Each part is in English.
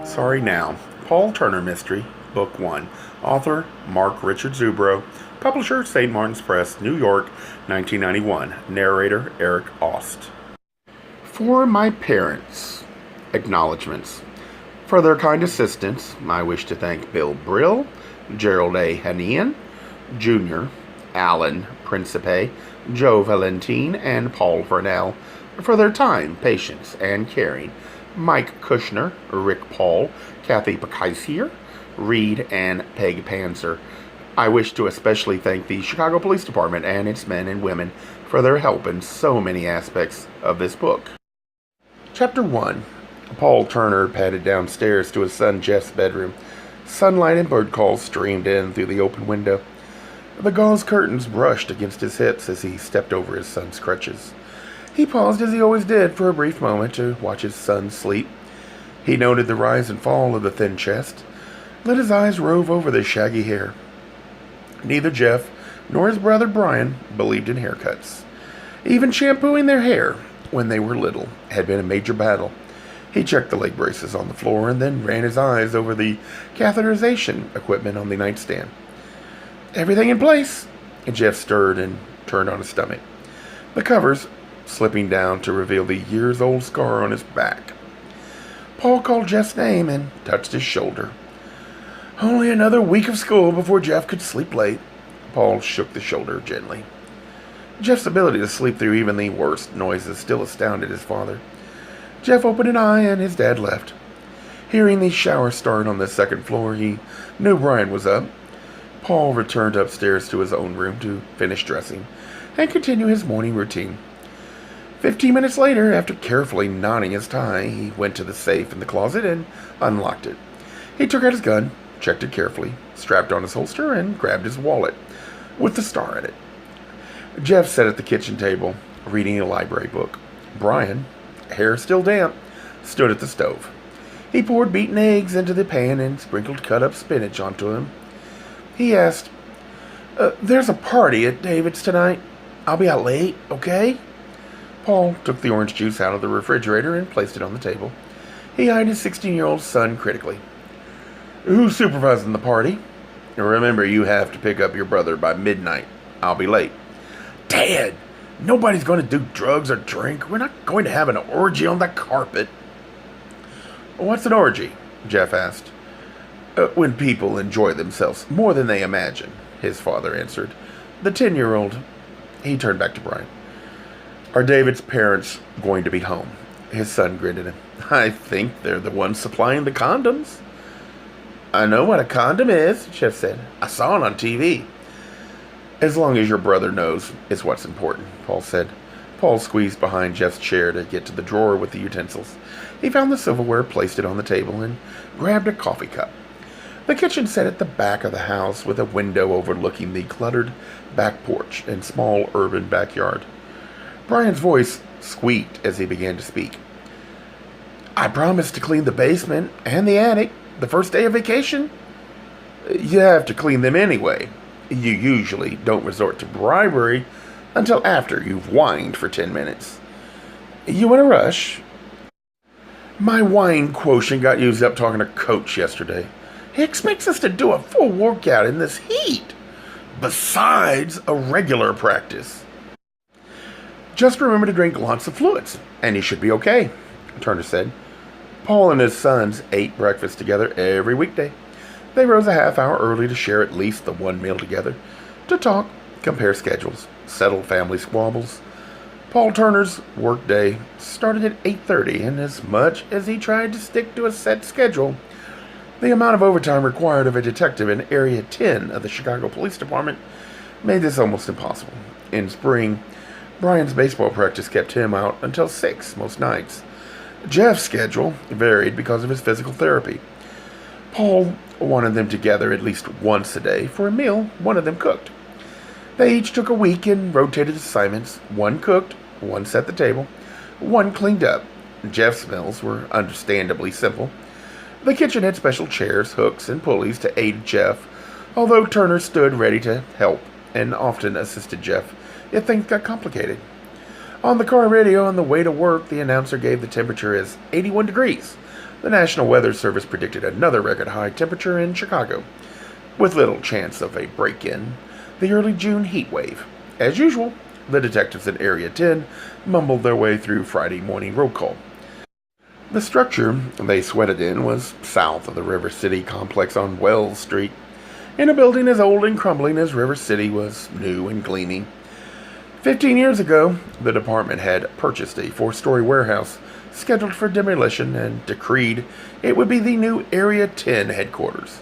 Sorry Now, Paul Turner Mystery, Book 1. Author, Mark Richard Zubro. Publisher, St. Martin's Press, New York, 1991. Narrator, Eric Aust. For my parents, acknowledgments. For their kind assistance, I wish to thank Bill Brill, Gerald A. Hanian, Jr., Alan Principe, Joe Valentine, and Paul Vernell for their time, patience, and caring. Mike Kushner, Rick Paul, Kathy Pakaisier, Reed, and Peg Panzer. I wish to especially thank the Chicago Police Department and its men and women for their help in so many aspects of this book. Chapter 1. Paul Turner padded downstairs to his son Jeff's bedroom. Sunlight and bird calls streamed in through the open window. The gauze curtains brushed against his hips as he stepped over his son's crutches. He paused, as he always did, for a brief moment to watch his son sleep. He noted the rise and fall of the thin chest, let his eyes rove over the shaggy hair. Neither Jeff nor his brother Brian believed in haircuts. Even shampooing their hair when they were little had been a major battle. He checked the leg braces on the floor and then ran his eyes over the catheterization equipment on the nightstand. Everything in place? Jeff stirred and turned on his stomach, the covers slipping down to reveal the years-old scar on his back. Paul called Jeff's name and touched his shoulder. Only another week of school before Jeff could sleep late. Paul shook the shoulder gently. Jeff's ability to sleep through even the worst noises still astounded his father. Jeff opened an eye and his dad left. Hearing the shower start on the second floor, he knew Brian was up. Paul returned upstairs to his own room to finish dressing and continue his morning routine. 15 minutes later, after carefully knotting his tie, he went to the safe in the closet and unlocked it. He took out his gun, checked it carefully, strapped on his holster, and grabbed his wallet with the star in it. Jeff sat at the kitchen table, reading a library book. Brian, hair still damp, stood at the stove. He poured beaten eggs into the pan and sprinkled cut-up spinach onto them. He asked, there's a party at David's tonight. I'll be out late, okay? Paul took the orange juice out of the refrigerator and placed it on the table. He eyed his 16-year-old son critically. Who's supervising the party? Remember, you have to pick up your brother by midnight. I'll be late. Dad, nobody's going to do drugs or drink. We're not going to have an orgy on the carpet. What's an orgy? Jeff asked. When people enjoy themselves more than they imagine, his father answered. The 10-year-old, he turned back to Brian. Are David's parents going to be home? His son grinned at him. I think they're the ones supplying the condoms. I know what a condom is, Jeff said. I saw it on TV. As long as your brother knows is what's important, Paul said. Paul squeezed behind Jeff's chair to get to the drawer with the utensils. He found the silverware, placed it on the table, and grabbed a coffee cup. The kitchen sat at the back of the house with a window overlooking the cluttered back porch and small urban backyard. Brian's voice squeaked as he began to speak. I promised to clean the basement and the attic the first day of vacation. You have to clean them anyway. You usually don't resort to bribery until after you've whined for 10 minutes. You in a rush? My wine quotient got used up talking to Coach yesterday. He expects us to do a full workout in this heat, besides a regular practice. Just remember to drink lots of fluids, and you should be okay, Turner said. Paul and his sons ate breakfast together every weekday. They rose a half hour early to share at least the one meal together, to talk, compare schedules, settle family squabbles. Paul Turner's workday started at 8:30, and as much as he tried to stick to a set schedule, the amount of overtime required of a detective in Area 10 of the Chicago Police Department made this almost impossible. In spring, Brian's baseball practice kept him out until 6 most nights. Jeff's schedule varied because of his physical therapy. Paul wanted them together at least once a day for a meal one of them cooked. They each took a week and rotated assignments. One cooked, one set the table, one cleaned up. Jeff's meals were understandably simple. The kitchen had special chairs, hooks, and pulleys to aid Jeff, although Turner stood ready to help and often assisted Jeff if things got complicated. On the car radio on the way to work, the announcer gave the temperature as 81 degrees, The National Weather Service predicted another record high temperature in Chicago, with little chance of a break in the early June heat wave. As usual, the detectives at Area 10 mumbled their way through Friday morning roll call. The structure they sweated in was south of the River City complex on Wells Street, in a building as old and crumbling as River City was new and gleaming. 15 years ago, the department had purchased a 4-story warehouse scheduled for demolition and decreed it would be the new Area 10 headquarters.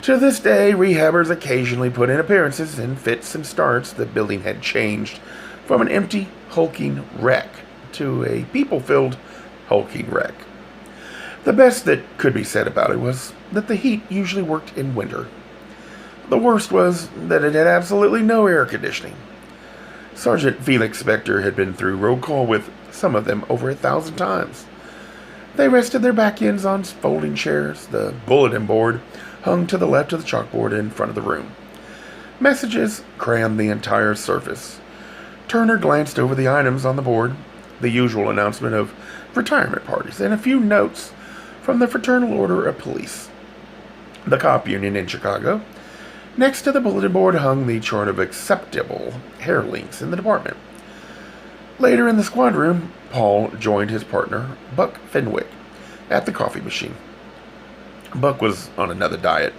To this day, rehabbers occasionally put in appearances. In fits and starts, the building had changed from an empty, hulking wreck to a people-filled, hulking wreck. The best that could be said about it was that the heat usually worked in winter. The worst was that it had absolutely no air conditioning. Sergeant Felix Spector had been through roll call with some of them over 1,000 times. They rested their back ends on folding chairs. The bulletin board hung to the left of the chalkboard in front of the room. Messages crammed the entire surface. Turner glanced over the items on the board, the usual announcement of retirement parties, and a few notes from the Fraternal Order of Police, the cop union in Chicago. Next to the bulletin board hung the chart of acceptable hair lengths in the department. Later in the squad room, Paul joined his partner, Buck Fenwick, at the coffee machine. Buck was on another diet.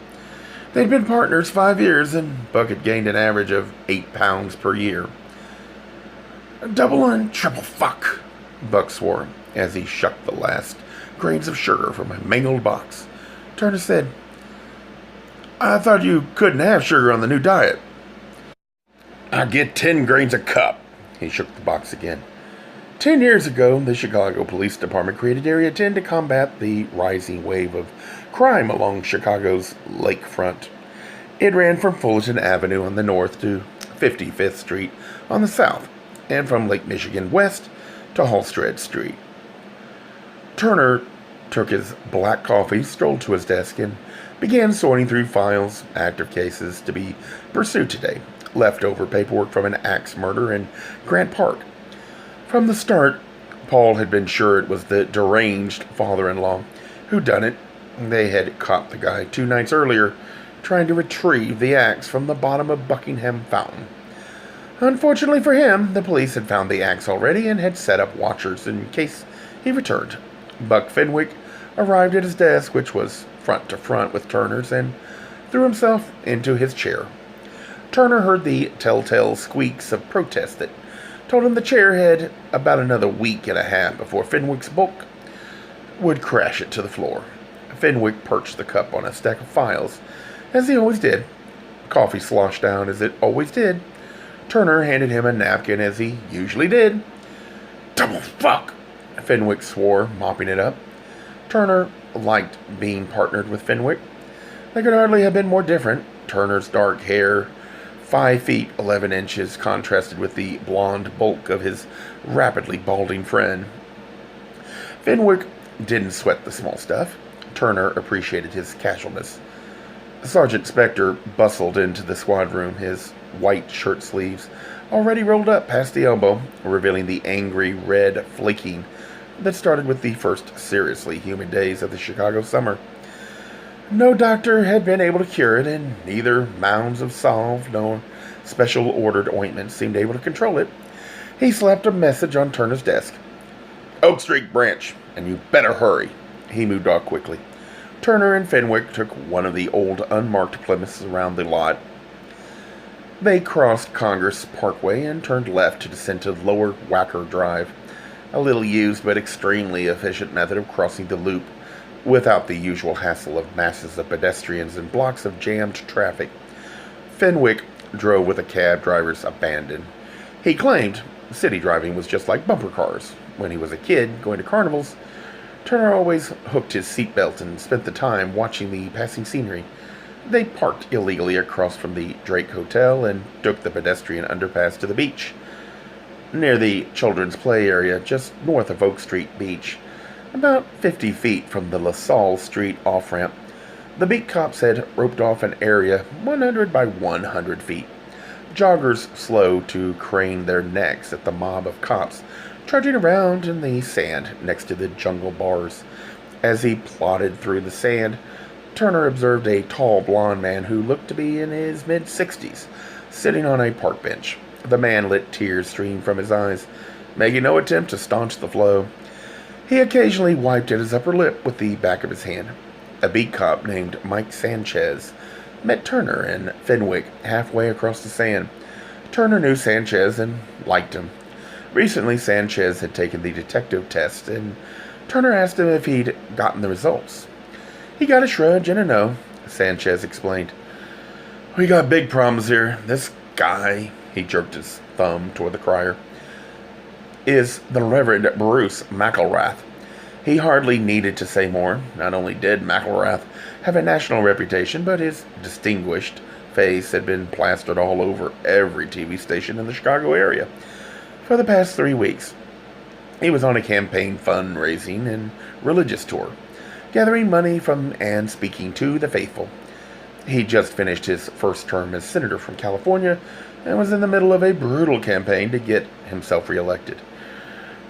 They'd been partners 5 years, and Buck had gained an average of 8 pounds per year. Double and triple fuck, Buck swore, as he shucked the last grains of sugar from a mangled box. Turner said, "I thought you couldn't have sugar on the new diet." "I get 10 grains a cup." He shook the box again. 10 years ago, the Chicago Police Department created Area 10 to combat the rising wave of crime along Chicago's lakefront. It ran from Fullerton Avenue on the north to 55th Street on the south, and from Lake Michigan west to Halstead Street. Turner took his black coffee, strolled to his desk, and began sorting through files, active cases to be pursued today, leftover paperwork from an axe murder in Grant Park. From the start, Paul had been sure it was the deranged father-in-law who done it. They had caught the guy 2 nights earlier trying to retrieve the axe from the bottom of Buckingham Fountain. Unfortunately for him, the police had found the axe already and had set up watchers in case he returned. Buck Fenwick arrived at his desk, which was front to front with Turner's, and threw himself into his chair. Turner heard the telltale squeaks of protest that told him the chair had about another week and a half before Fenwick's bulk would crash it to the floor. Fenwick perched the cup on a stack of files, as he always did. Coffee sloshed down as it always did. Turner handed him a napkin, as he usually did. "Double fuck!" Fenwick swore, mopping it up. Turner liked being partnered with Fenwick. They could hardly have been more different. Turner's dark hair, 5 feet 11 inches, contrasted with the blonde bulk of his rapidly balding friend. Fenwick didn't sweat the small stuff. Turner appreciated his casualness. Sergeant Spector bustled into the squad room, his white shirt sleeves already rolled up past the elbow, revealing the angry red flaking that started with the first seriously humid days of the Chicago summer. No doctor had been able to cure it, and neither mounds of salve nor special ordered ointment seemed able to control it. He slapped a message on Turner's desk. "Oak Street branch, and you better hurry." He moved off quickly. Turner and Fenwick took one of the old unmarked Plymouths around the lot. They crossed Congress Parkway and turned left to descend to Lower Wacker Drive, a little used but extremely efficient method of crossing the loop without the usual hassle of masses of pedestrians and blocks of jammed traffic. Fenwick drove with a cab driver's abandon. He claimed city driving was just like bumper cars. When he was a kid going to carnivals, Turner always hooked his seatbelt and spent the time watching the passing scenery. They parked illegally across from the Drake Hotel and took the pedestrian underpass to the beach. Near the children's play area just north of Oak Street Beach, about 50 feet from the LaSalle Street off-ramp, the beat cops had roped off an area 100 by 100 feet. Joggers slowed to crane their necks at the mob of cops trudging around in the sand next to the jungle bars. As he plodded through the sand, Turner observed a tall blond man who looked to be in his mid-60s, sitting on a park bench. The man let tears stream from his eyes, making no attempt to staunch the flow. He occasionally wiped at his upper lip with the back of his hand. A beat cop named Mike Sanchez met Turner in Fenwick halfway across the sand. Turner knew Sanchez and liked him. Recently, Sanchez had taken the detective test, and Turner asked him if he'd gotten the results. He got a shrug and a no, Sanchez explained. "We got big problems here. This guy," he jerked his thumb toward the crier, "is the Reverend Bruce McElrath." He hardly needed to say more. Not only did McElrath have a national reputation, but his distinguished face had been plastered all over every TV station in the Chicago area for the past 3 weeks. He was on a campaign fundraising and religious tour, gathering money from and speaking to the faithful. He just finished his first term as senator from California and was in the middle of a brutal campaign to get himself reelected.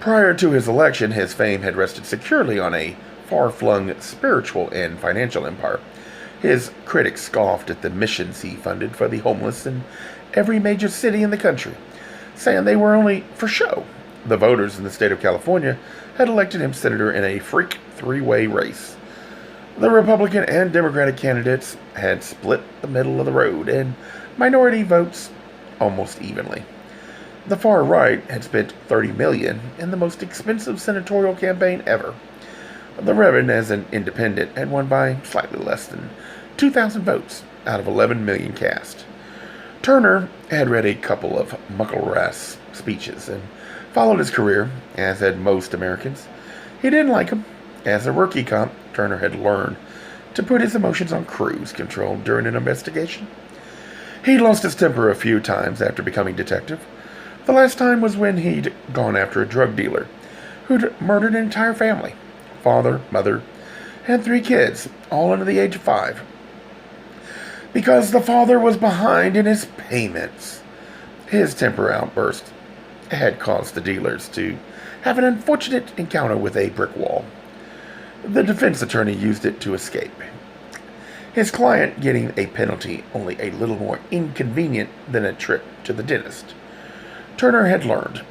Prior to his election, his fame had rested securely on a far-flung spiritual and financial empire. His critics scoffed at the missions he funded for the homeless in every major city in the country, saying they were only for show. The voters in the state of California had elected him senator in a freak three-way race. The Republican and Democratic candidates had split the middle of the road and minority votes almost evenly. The far right had spent $30 million in the most expensive senatorial campaign ever. The Reverend, as an independent, had won by slightly less than 2,000 votes out of 11 million cast. Turner had read a couple of McElrath's speeches and followed his career, as had most Americans. He didn't like him. As a rookie cop, Turner had learned to put his emotions on cruise control during an investigation. He lost his temper a few times after becoming detective. The last time was when he'd gone after a drug dealer who'd murdered an entire family. Father, mother, and 3 kids, all under the age of 5. Because the father was behind in his payments. His temper outburst had caused the dealers to have an unfortunate encounter with a brick wall. The defense attorney used it to escape, his client getting a penalty only a little more inconvenient than a trip to the dentist. Turner had learned,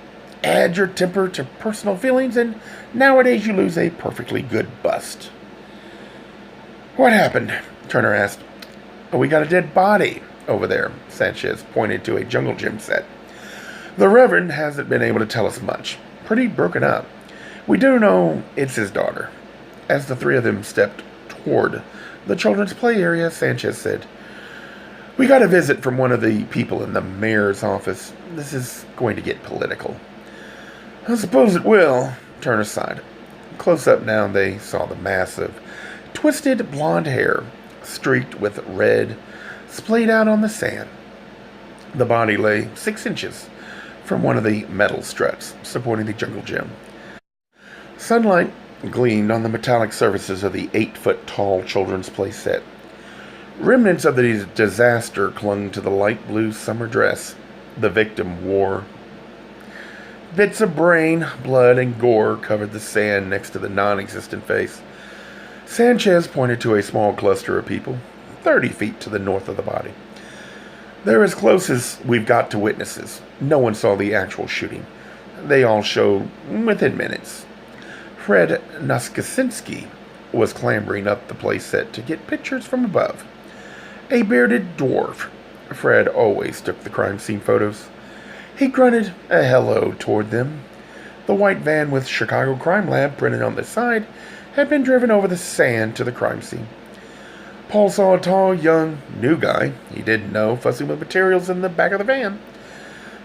add your temper to personal feelings and nowadays you lose a perfectly good bust. "What happened?" Turner asked. "We got a dead body over there," Sanchez pointed to a jungle gym set. "The Reverend hasn't been able to tell us much. Pretty broken up. We do know it's his daughter." As the 3 of them stepped toward the children's play area, Sanchez said, "We got a visit from one of the people in the mayor's office. This is going to get political." "I suppose it will," Turner sighed. Close up now, they saw the mass of twisted blonde hair, streaked with red, splayed out on the sand. The body lay 6 inches from one of the metal struts supporting the jungle gym. Sunlight gleamed on the metallic surfaces of the 8-foot-tall children's play set. Remnants of the disaster clung to the light blue summer dress the victim wore. Bits of brain, blood, and gore covered the sand next to the non-existent face. Sanchez pointed to a small cluster of people, 30 feet to the north of the body. "They're as close as we've got to witnesses. No one saw the actual shooting. They all showed within minutes." Fred Noskasinski was clambering up the playset to get pictures from above. A bearded dwarf, Fred always took the crime scene photos. He grunted a hello toward them. The white van with Chicago Crime Lab printed on the side had been driven over the sand to the crime scene. Paul saw a tall, young, new guy he didn't know fussing with materials in the back of the van.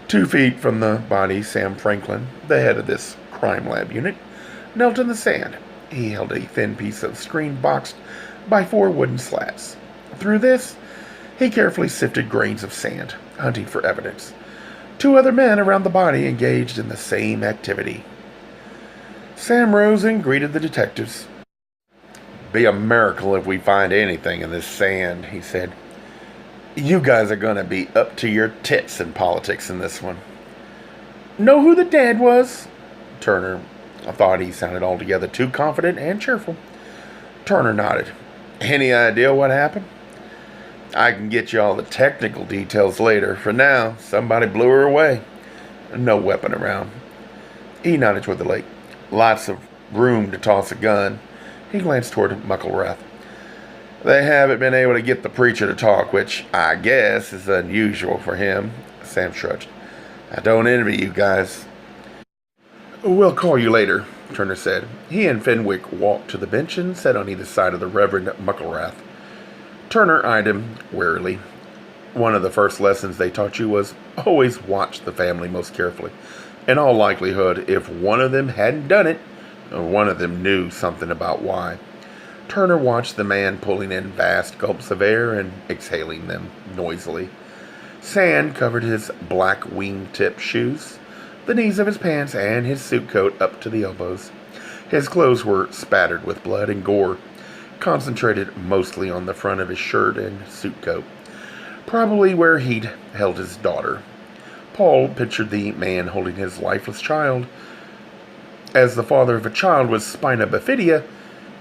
2 feet from the body, Sam Franklin, the head of this crime lab unit, knelt in the sand. He held a thin piece of screen boxed by 4 wooden slats. Through this, he carefully sifted grains of sand, hunting for evidence. 2 other men around the body engaged in the same activity. Sam rose and greeted the detectives. "Be a miracle if we find anything in this sand," he said. "You guys are going to be up to your tits in politics in this one." "Know who the dad was?" Turner thought he sounded altogether too confident and cheerful. Turner nodded. Any idea what happened? I can get you all the technical details later. For now, somebody blew her away. No weapon around. He nodded toward the lake. Lots of room to toss a gun. He glanced toward Mucklewrath. They haven't been able to get the preacher to talk, which I guess is unusual for him. Sam shrugged. I don't envy you guys. We'll call you later, Turner said. He and Fenwick walked to the bench and sat on either side of the Reverend Mucklewrath. Turner eyed him warily. One of the first lessons they taught you was always watch the family most carefully. In all likelihood, if one of them hadn't done it, one of them knew something about why. Turner watched the man pulling in vast gulps of air and exhaling them noisily. Sand covered his black wing-tip shoes, the knees of his pants, and his suit coat up to the elbows. His clothes were spattered with blood and gore, concentrated mostly on the front of his shirt and suit coat, probably where he'd held his daughter. Paul pictured the man holding his lifeless child. As the father of a child with Spina Bifidia,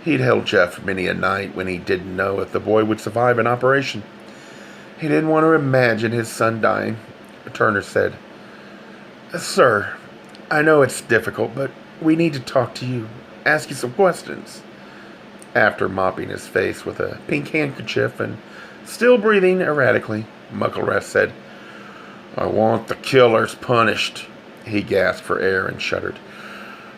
he'd held Jeff many a night when he didn't know if the boy would survive an operation. He didn't want to imagine his son dying. Turner said, Sir, I know it's difficult, but we need to talk to you, ask you some questions. After mopping his face with a pink handkerchief and still breathing erratically, Mucklewrath said, I want the killers punished. He gasped for air and shuddered.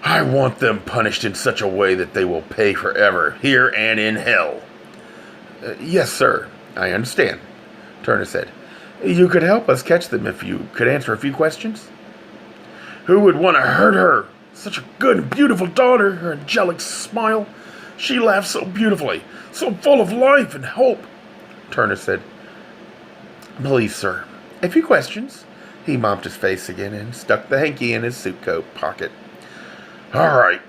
I want them punished in such a way that they will pay forever, here and in hell. Yes, sir, I understand, Turner said. You could help us catch them if you could answer a few questions. Who would want to hurt her? Such a good and beautiful daughter, her angelic smile. She laughs so beautifully, so full of life and hope, Turner said. Please, sir, a few questions. He mopped his face again and stuck the hanky in his suit coat pocket. All right.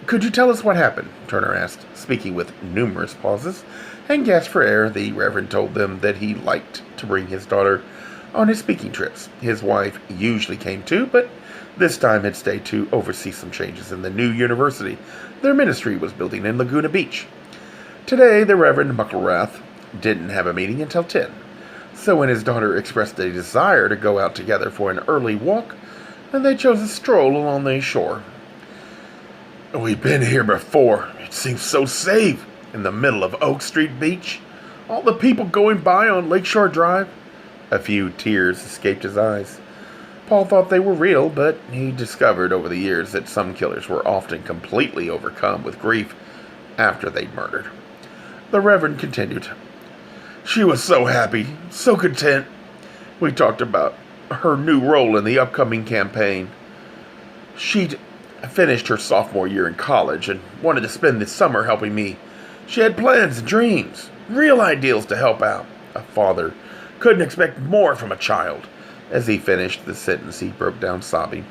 Could you tell us what happened? Turner asked, speaking with numerous pauses, and gasped for air. The Reverend told them that he liked to bring his daughter on his speaking trips. His wife usually came too, but this time had stayed to oversee some changes in the new university their ministry was building in Laguna Beach. Today, the Reverend Mucklewrath didn't have a meeting until 10, so when his daughter expressed a desire to go out together for an early walk, they chose a stroll along the shore. We've been here before. It seems so safe in the middle of Oak Street Beach. All the people going by on Lakeshore Drive. A few tears escaped his eyes. Paul thought they were real, but he discovered over the years that some killers were often completely overcome with grief after they'd murdered. The Reverend continued. She was so happy, so content. We talked about her new role in the upcoming campaign. She'd finished her sophomore year in college and wanted to spend the summer helping me. She had plans and dreams, real ideals to help out. A father couldn't expect more from a child. As he finished the sentence, he broke down sobbing.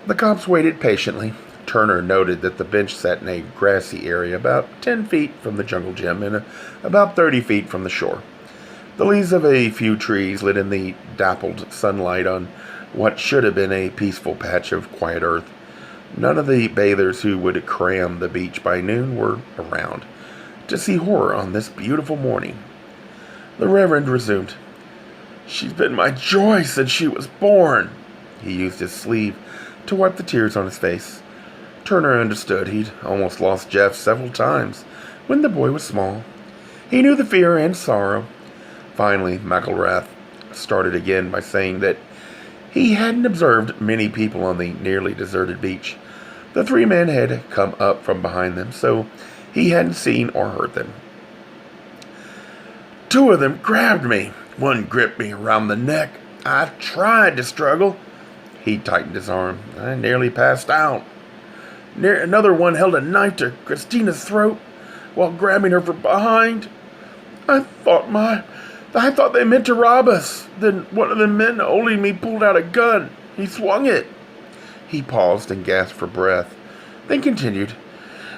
The cops waited patiently. Turner noted that the bench sat in a grassy area about 10 feet from the jungle gym and about 30 feet from the shore. The leaves of a few trees lit in the dappled sunlight on what should have been a peaceful patch of quiet earth. None of the bathers who would cram the beach by noon were around to see horror on this beautiful morning. The Reverend resumed. She's been my joy since she was born. He used his sleeve to wipe the tears on his face. Turner understood. He'd almost lost Jeff several times when the boy was small. He knew the fear and sorrow. Finally, Mucklewrath started again by saying that he hadn't observed many people on the nearly deserted beach. The three men had come up from behind them, so he hadn't seen or heard them. Two of them grabbed me. One gripped me around the neck. I tried to struggle. He tightened his arm. I nearly passed out. Another one held a knife to Christina's throat while grabbing her from behind. I thought they meant to rob us. Then one of the men holding me pulled out a gun. He swung it. He paused and gasped for breath, then continued.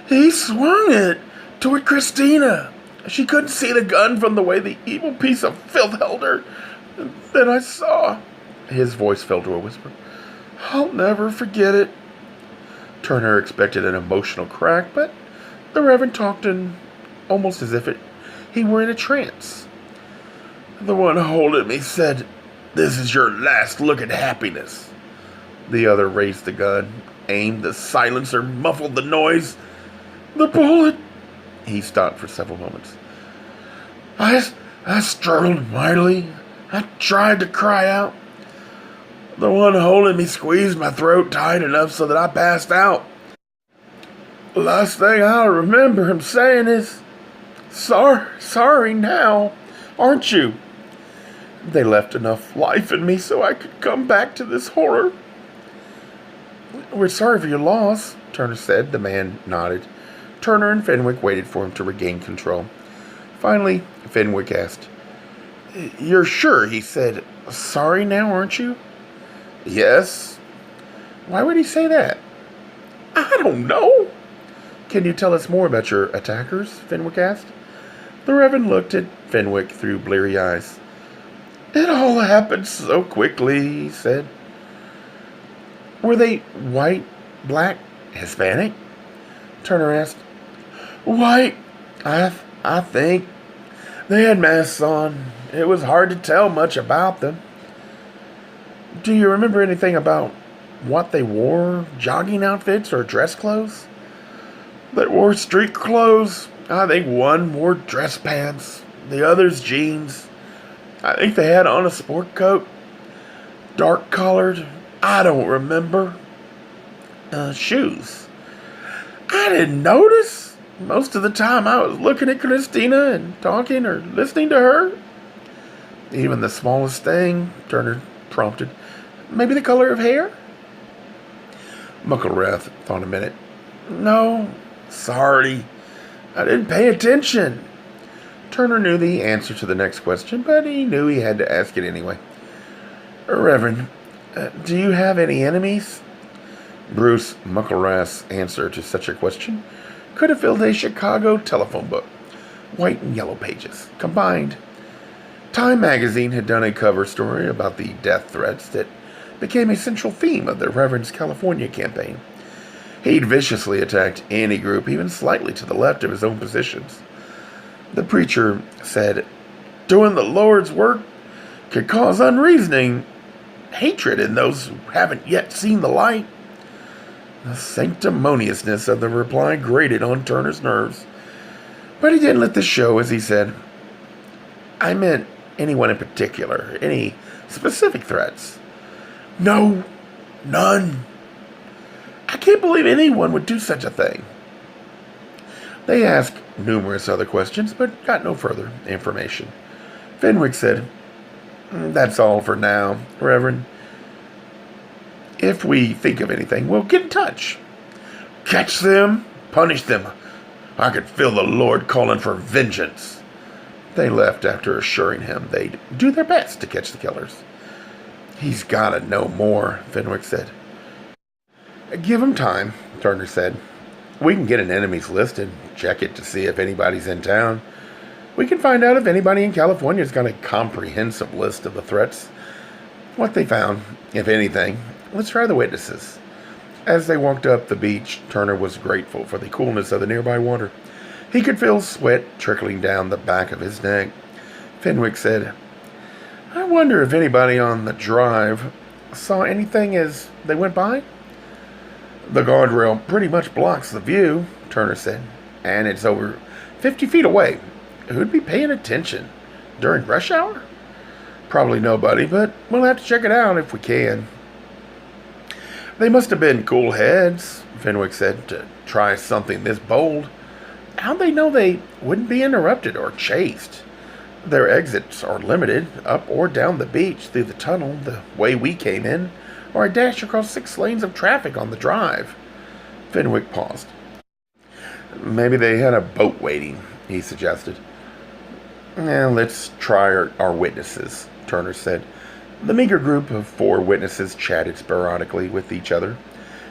He swung it toward Christina. She couldn't see the gun from the way the evil piece of filth held her. Then I saw. His voice fell to a whisper. I'll never forget it. Turner expected an emotional crack, but The Reverend talked in almost as if he were in a trance. The one holding me said, "This is your last look at happiness." The other raised the gun, aimed the silencer, muffled the noise. "The bullet." He stopped for several moments. I struggled mightily. I tried to cry out. The one holding me squeezed my throat tight enough so that I passed out. The last thing I remember him saying is, sorry now, aren't you?" They left enough life in me so I could come back to this horror. "We're sorry for your loss," Turner said. The man nodded. Turner and Fenwick waited for him to regain control. Finally, Fenwick asked, "You're sure he said, 'Sorry now, aren't you?'" "Yes." "Why would he say that?" "I don't know." "Can you tell us more about your attackers?" Fenwick asked. The Reverend looked at Fenwick through bleary eyes. "It all happened so quickly," he said. "Were they white, black, Hispanic?" Turner asked. "White, I think. They had masks on. It was hard to tell much about them." "Do you remember anything about what they wore? Jogging outfits or dress clothes?" "They wore street clothes. I think one wore dress pants, the others jeans. I think they had on a sport coat, dark colored. I don't remember." "Shoes?" "I didn't notice. Most of the time I was looking at Christina and talking or listening to her." "Even the smallest thing?" Turner prompted. "Maybe the color of hair?" Mucklewrath thought a minute. "No, sorry. I didn't pay attention." Turner knew the answer to the next question, but he knew he had to ask it anyway. "Reverend, do you have any enemies?" Bruce Mucklewrath's answer to such a question could have filled a Chicago telephone book. White and yellow pages combined. Time magazine had done a cover story about the death threats that became a central theme of the Reverend's California campaign. He'd viciously attacked any group even slightly to the left of his own positions. The preacher said, "Doing the Lord's work could cause unreasoning hatred in those who haven't yet seen the light." The sanctimoniousness of the reply grated on Turner's nerves. But he didn't let this show as he said, "I meant anyone in particular, any specific threats." "No, none. I can't believe anyone would do such a thing." They asked numerous other questions, but got no further information. Fenwick said, "That's all for now, Reverend. If we think of anything, we'll get in touch." "Catch them, punish them. I could feel the Lord calling for vengeance." They left after assuring him they'd do their best to catch the killers. "He's got to know more," Fenwick said. "Give him time," Turner said. "We can get an enemies list and check it to see if anybody's in town. We can find out if anybody in California's got a comprehensive list of the threats, what they found, if anything. Let's try the witnesses." As they walked up the beach, Turner was grateful for the coolness of the nearby water. He could feel sweat trickling down the back of his neck. Fenwick said, "I wonder if anybody on the drive saw anything as they went by?" "The guardrail pretty much blocks the view," Turner said, "and it's over 50 feet away. Who'd be paying attention during rush hour?" "Probably nobody, but we'll have to check it out if we can." "They must have been cool heads," Fenwick said, "to try something this bold. How'd they know they wouldn't be interrupted or chased? Their exits are limited, up or down the beach through the tunnel the way we came in, or a dash across 6 lanes of traffic on the drive." Fenwick paused. "Maybe they had a boat waiting," he suggested. Let's try our witnesses," Turner said. The meager group of 4 witnesses chatted sporadically with each other.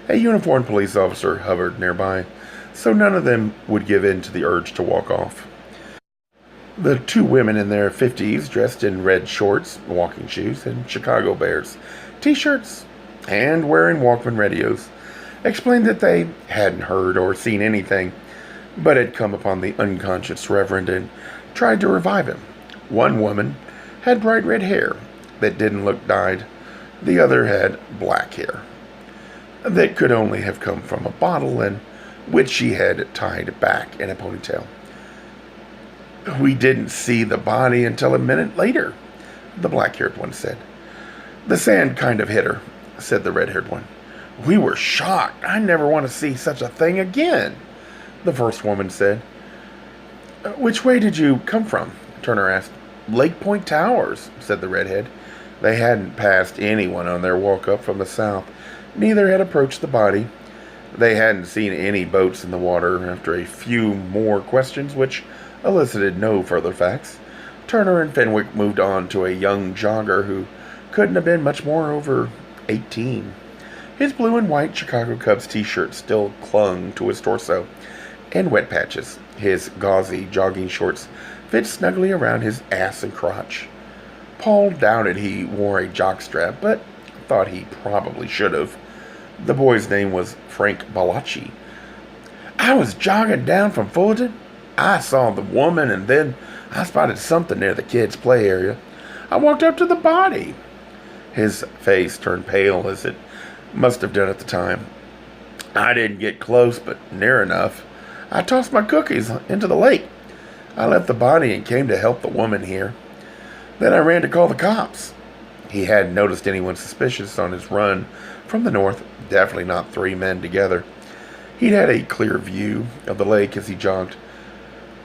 A uniformed police officer hovered nearby, so none of them would give in to the urge to walk off. The 2 women in their 50s, dressed in red shorts, walking shoes, and Chicago Bears t-shirts, and wearing Walkman radios, explained that they hadn't heard or seen anything, but had come upon the unconscious reverend and tried to revive him. One woman had bright red hair that didn't look dyed. The other had black hair that could only have come from a bottle and which she had tied back in a ponytail. "We didn't see the body until a minute later," the black-haired one said. "The sand kind of hit her," said the red-haired one. "We were shocked. I never want to see such a thing again," the first woman said. "Which way did you come from?" Turner asked. "Lake Point Towers," said the redhead. They hadn't passed anyone on their walk up from the south. Neither had approached the body. They hadn't seen any boats in the water. After a few more questions, which elicited no further facts, Turner and Fenwick moved on to a young jogger who couldn't have been much more over 18. His blue and white Chicago Cubs t-shirt still clung to his torso, and wet patches. His gauzy jogging shorts fit snugly around his ass and crotch. Paul doubted he wore a jockstrap, but thought he probably should have. The boy's name was Frank Balacci. "I was jogging down from Fullerton. I saw the woman, and then I spotted something near the kids' play area. I walked up to the body." His face turned pale, as it must have done at the time. "I didn't get close, but near enough. I tossed my cookies into the lake. I left the body and came to help the woman here. Then I ran to call the cops." He hadn't noticed anyone suspicious on his run from the north, definitely not three men together. He'd had a clear view of the lake as he jogged.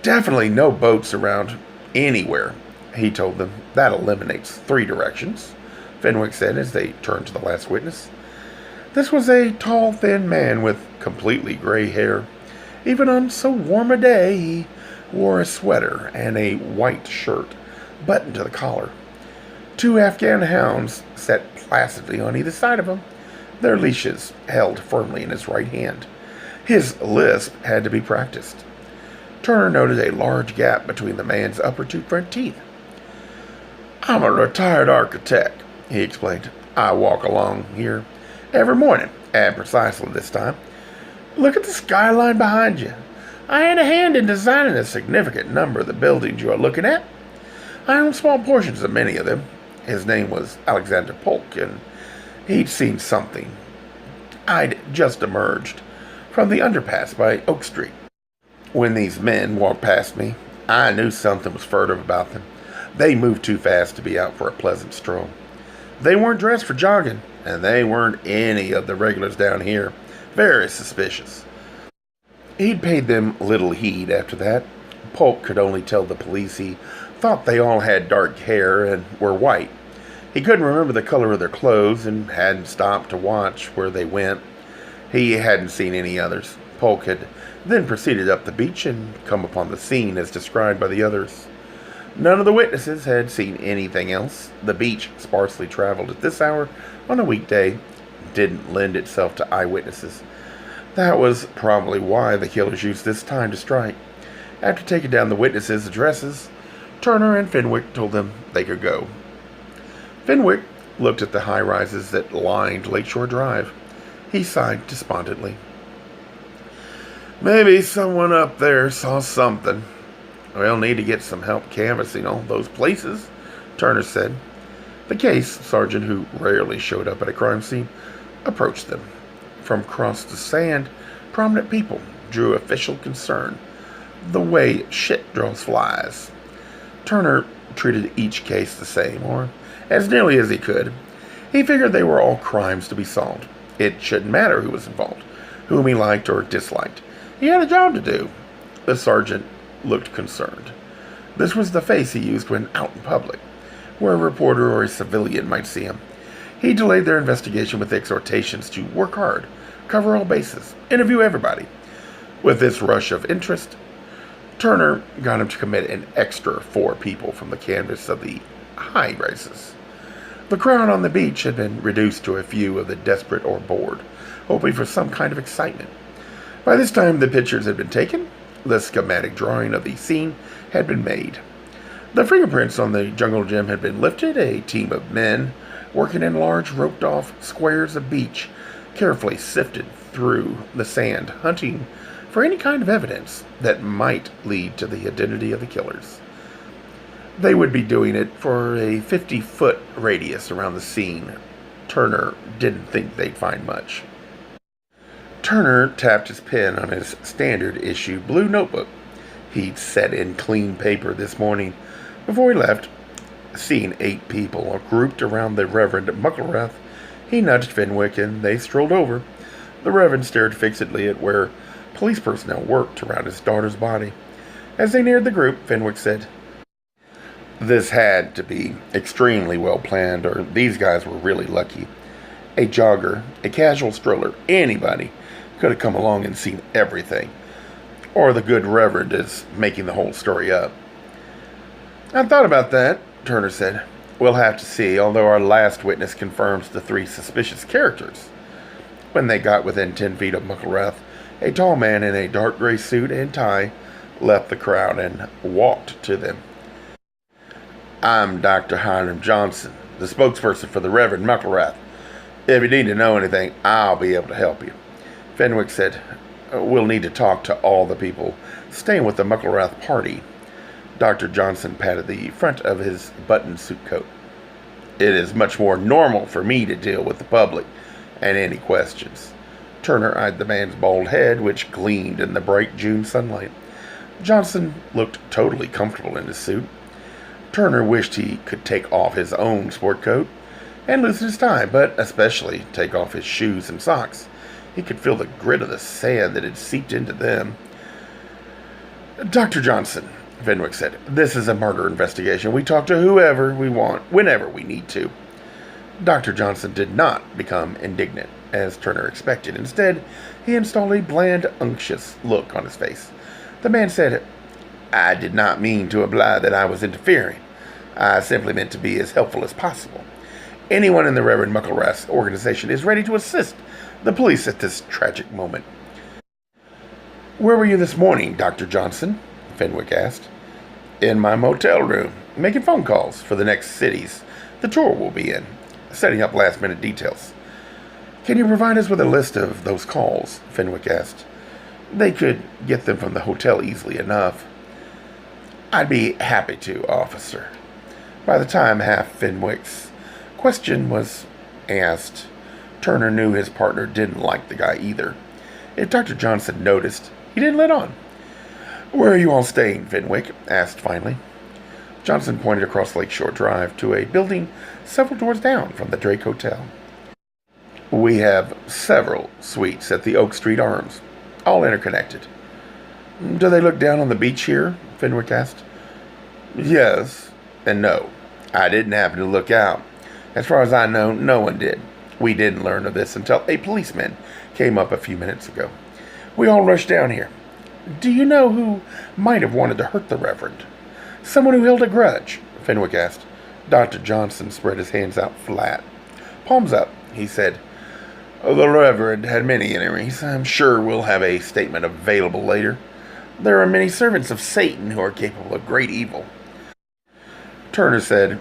"Definitely no boats around anywhere," he told them. "That eliminates three directions," Fenwick said as they turned to the last witness. This was a tall, thin man with completely gray hair. Even on so warm a day, he wore a sweater and a white shirt, buttoned to the collar. Two Afghan hounds sat placidly on either side of him, their leashes held firmly in his right hand. His lisp had to be practiced. Turner noted a large gap between the man's upper two front teeth. "I'm a retired architect," he explained. "I walk along here every morning at precisely this time. Look at the skyline behind you. I had a hand in designing a significant number of the buildings you are looking at. I own small portions of many of them." His name was Alexander Polk, and he'd seen something. "I'd just emerged from the underpass by Oak Street. When these men walked past me, I knew something was furtive about them. They moved too fast to be out for a pleasant stroll. They weren't dressed for jogging, and they weren't any of the regulars down here. Very suspicious." He'd paid them little heed after that. Polk could only tell the police he thought they all had dark hair and were white. He couldn't remember the color of their clothes and hadn't stopped to watch where they went. He hadn't seen any others. Polk had then proceeded up the beach and come upon the scene as described by the others. None of the witnesses had seen anything else. The beach, sparsely traveled at this hour on a weekday, didn't lend itself to eyewitnesses. That was probably why the killers used this time to strike. After taking down the witnesses' addresses, Turner and Fenwick told them they could go. Fenwick looked at the high-rises that lined Lakeshore Drive. He sighed despondently. "Maybe someone up there saw something. We'll need to get some help canvassing all those places," Turner said. The case sergeant, who rarely showed up at a crime scene, approached them. From across the sand, prominent people drew official concern. The way shit draws flies. Turner treated each case the same, or as nearly as he could. He figured they were all crimes to be solved. It shouldn't matter who was involved, whom he liked or disliked. He had a job to do. The sergeant looked concerned. This was the face he used when out in public, where a reporter or a civilian might see him. He delayed their investigation with exhortations to work hard, cover all bases, interview everybody. With this rush of interest, Turner got him to commit an extra 4 people from the canvas of the high races. The crowd on the beach had been reduced to a few of the desperate or bored, hoping for some kind of excitement. By this time, the pictures had been taken. The schematic drawing of the scene had been made. The fingerprints on the jungle gym had been lifted. A team of men working in large roped-off squares of beach carefully sifted through the sand, hunting for any kind of evidence that might lead to the identity of the killers. They would be doing it for a 50-foot radius around the scene. Turner didn't think they'd find much. Turner tapped his pen on his standard issue blue notebook he'd set in clean paper this morning. Before he left, seeing 8 people grouped around the Reverend Mucklewrath, he nudged Fenwick and they strolled over. The Reverend stared fixedly at where police personnel worked around his daughter's body. As they neared the group, Fenwick said, "This had to be extremely well planned, or these guys were really lucky. A jogger, a casual stroller, anybody could have come along and seen everything. Or the good Reverend is making the whole story up." "I thought about that," Turner said. "We'll have to see, although our last witness confirms the 3 suspicious characters." When they got within 10 feet of Mucklewrath, a tall man in a dark gray suit and tie left the crowd and walked to them. "I'm Dr. Hiram Johnson, the spokesperson for the Reverend Mucklewrath. If you need to know anything, I'll be able to help you." Fenwick said, "We'll need to talk to all the people staying with the Mucklewrath party." Dr. Johnson patted the front of his buttoned suit coat. "It is much more normal for me to deal with the public and any questions." Turner eyed the man's bald head, which gleamed in the bright June sunlight. Johnson looked totally comfortable in his suit. Turner wished he could take off his own sport coat and loosen his tie, but especially take off his shoes and socks. He could feel the grit of the sand that had seeped into them. "Dr. Johnson," Fenwick said, "this is a murder investigation. We talk to whoever we want, whenever we need to." Dr. Johnson did not become indignant, as Turner expected. Instead, he installed a bland, unctuous look on his face. The man said, "I did not mean to imply that I was interfering. I simply meant to be as helpful as possible. Anyone in the Reverend Mucklewrath's organization is ready to assist the police at this tragic moment." "Where were you this morning, Dr. Johnson?" Fenwick asked. "In my motel room, making phone calls for the next cities the tour will be in, setting up last-minute details." "Can you provide us with a list of those calls?" Fenwick asked. "They could get them from the hotel easily enough." "I'd be happy to, officer." By the time half Fenwick's question was asked, Turner knew his partner didn't like the guy either. If Dr. Johnson noticed, he didn't let on. "Where are you all staying?" Fenwick asked finally. Johnson pointed across Lakeshore Drive to a building several doors down from the Drake Hotel. "We have several suites at the Oak Street Arms, all interconnected." "Do they look down on the beach here?" Fenwick asked. "Yes and no. I didn't happen to look out. As far as I know, no one did. We didn't learn of this until a policeman came up a few minutes ago. We all rushed down here. Do you know who might have wanted to hurt the Reverend? Someone who held a grudge?" Fenwick asked. Dr. Johnson spread his hands out flat. "Palms up," he said. "The Reverend had many enemies. I'm sure we'll have a statement available later. There are many servants of Satan who are capable of great evil." Turner said,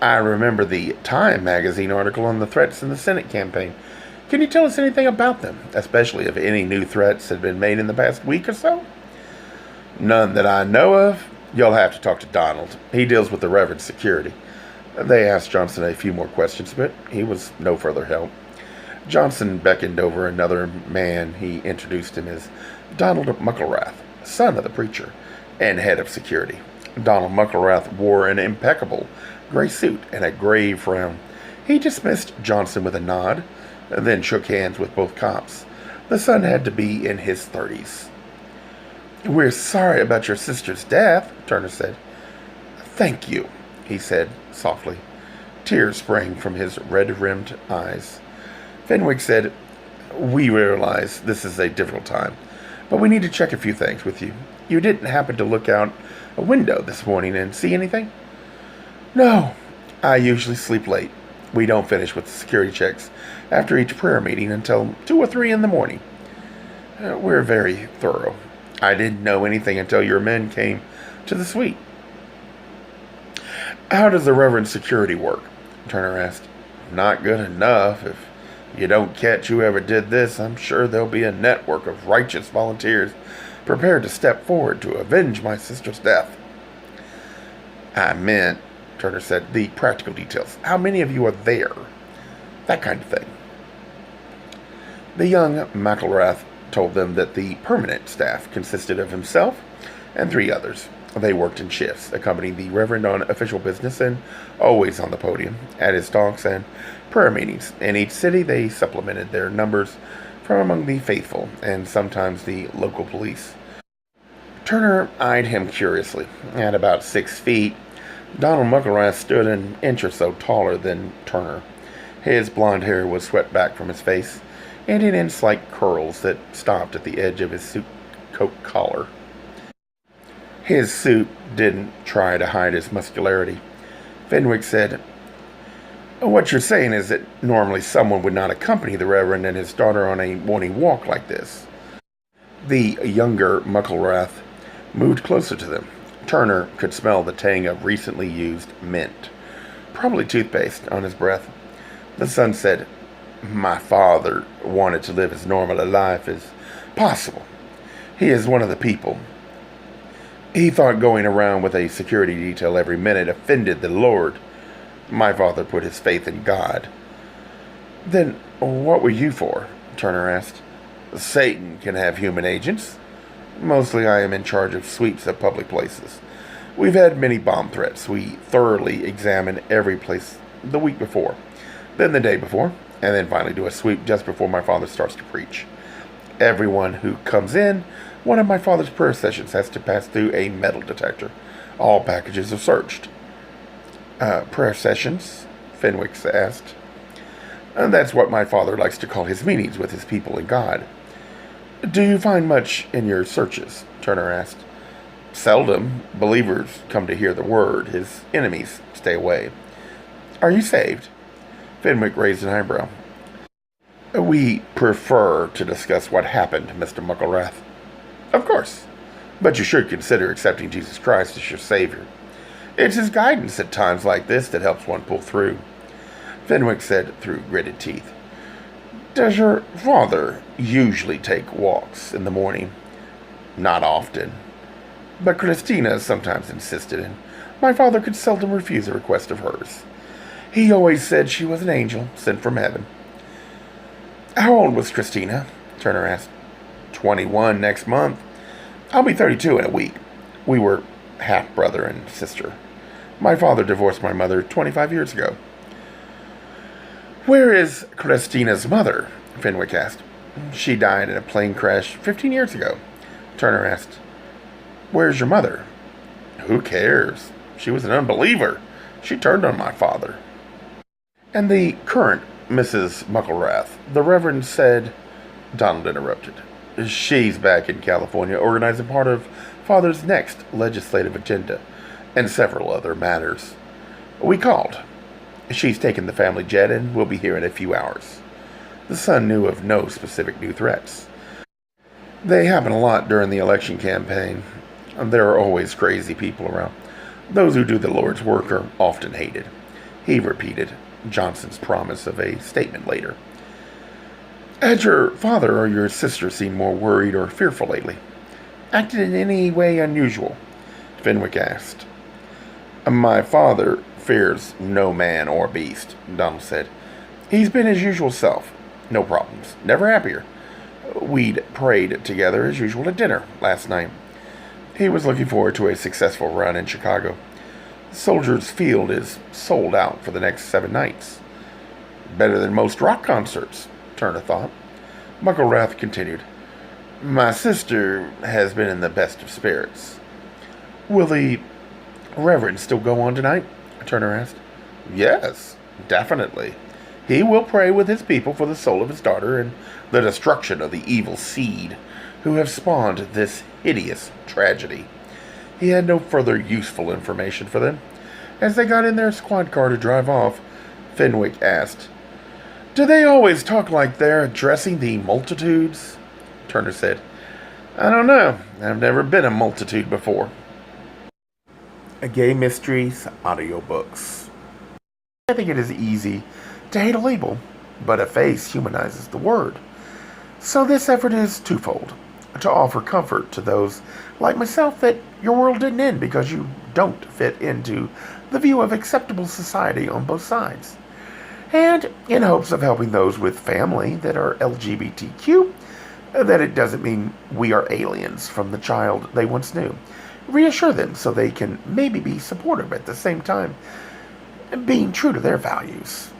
"I remember the Time magazine article on the threats in the Senate campaign. Can you tell us anything about them, especially if any new threats had been made in the past week or so?" "None that I know of. You'll have to talk to Donald. He deals with the Reverend's security." They asked Johnson a few more questions, but he was no further help. Johnson beckoned over another man. He introduced him as Donald Mucklewrath, son of the preacher and head of security. Donald Mucklewrath wore an impeccable gray suit and a grave frown. He dismissed Johnson with a nod, then shook hands with both cops. The son had to be in his 30s. "We're sorry about your sister's death," Turner said. "Thank you," he said softly. Tears sprang from his red-rimmed eyes. Fenwick said, "We realize this is a difficult time, but we need to check a few things with you. You didn't happen to look out a window this morning and see anything?" "No. I usually sleep late. We don't finish with the security checks after each prayer meeting until 2 or 3 in the morning. We're very thorough. I didn't know anything until your men came to the suite." "How does the Reverend's security work?" Turner asked. "Not good enough, if You don't catch whoever did this, I'm sure there'll be a network of righteous volunteers prepared to step forward to avenge my sister's death. I meant, Turner said, the practical details. How many of you are there? That kind of thing. The young McElrath told them that the permanent staff consisted of himself and 3 others. They worked in shifts, accompanying the Reverend on official business and always on the podium at his talks and prayer meetings. In each city, they supplemented their numbers from among the faithful and sometimes the local police. Turner eyed him curiously. At about 6 feet, Donald McElrath stood an inch or so taller than Turner. His blond hair was swept back from his face, ending in slight curls that stopped at the edge of his suit coat collar. His suit didn't try to hide his muscularity. Fenwick said, "What you're saying is that normally someone would not accompany the Reverend and his daughter on a morning walk like this." The younger McElrath moved closer to them. Turner could smell the tang of recently used mint, probably toothpaste, on his breath. The son said, "My father wanted to live as normal a life as possible. He is one of the people. He thought going around with a security detail every minute offended the Lord. My father put his faith in God." "Then what were you for?" Turner asked. "Satan can have human agents. Mostly I am in charge of sweeps at public places. We've had many bomb threats. We thoroughly examine every place the week before, then the day before, and then finally do a sweep just before my father starts to preach. Everyone who comes in one of my father's prayer sessions has to pass through a metal detector. All packages are searched." Prayer sessions?" Fenwick asked. "And that's what my father likes to call his meetings with his people and God." "Do you find much in your searches?" Turner asked. "Seldom. Believers come to hear the word. His enemies stay away." "Are you saved?" Fenwick raised an eyebrow. "We prefer to discuss what happened, Mr. McElrath." "Of course. But you should consider accepting Jesus Christ as your Savior. It's His guidance at times like this that helps one pull through." Fenwick said through gritted teeth, "Does your father usually take walks in the morning?" "Not often. But Christina sometimes insisted, and my father could seldom refuse a request of hers. He always said she was an angel sent from heaven." "How old was Christina?" Turner asked. 21 next month. I'll be 32 in a week. We were half-brother and sister. My father divorced my mother 25 years ago." "Where is Christina's mother?" Fenwick asked. "She died in a plane crash 15 years ago." Turner asked, "Where's your mother?" "Who cares? She was an unbeliever. She turned on my father." "And the current Mrs. McElrath, the Reverend said," Donald interrupted. "She's back in California organizing part of Father's next legislative agenda and several other matters. We called. She's taken the family jet and will be here in a few hours." The son knew of no specific new threats. "They happen a lot during the election campaign. There are always crazy people around. Those who do the Lord's work are often hated." He repeated Johnson's promise of a statement later. "Had your father or your sister seemed more worried or fearful lately? Acted in any way unusual?" Fenwick asked. "My father fears no man or beast," Donald said. "He's been his usual self. No problems. Never happier. We'd prayed together as usual at dinner last night. He was looking forward to a successful run in Chicago. Soldiers Field is sold out for the next 7 nights. Better than most rock concerts," Turner thought. McElrath continued, "My sister has been in the best of spirits." "Will the Reverend still go on tonight?" Turner asked. "Yes, definitely. He will pray with his people for the soul of his daughter and the destruction of the evil seed who have spawned this hideous tragedy." He had no further useful information for them. As they got in their squad car to drive off, Fenwick asked, "Do they always talk like they're addressing the multitudes?" Turner said, "I don't know. I've never been a multitude before." Gay Mysteries audiobooks. I think it is easy to hate a label but a face humanizes the word. So this effort is twofold: to offer comfort to those like myself that your world didn't end because you don't fit into the view of acceptable society on both sides, and in hopes of helping those with family that are LGBTQ, that it doesn't mean we are aliens from the child they once knew. Reassure them so they can maybe be supportive at the same time, being true to their values.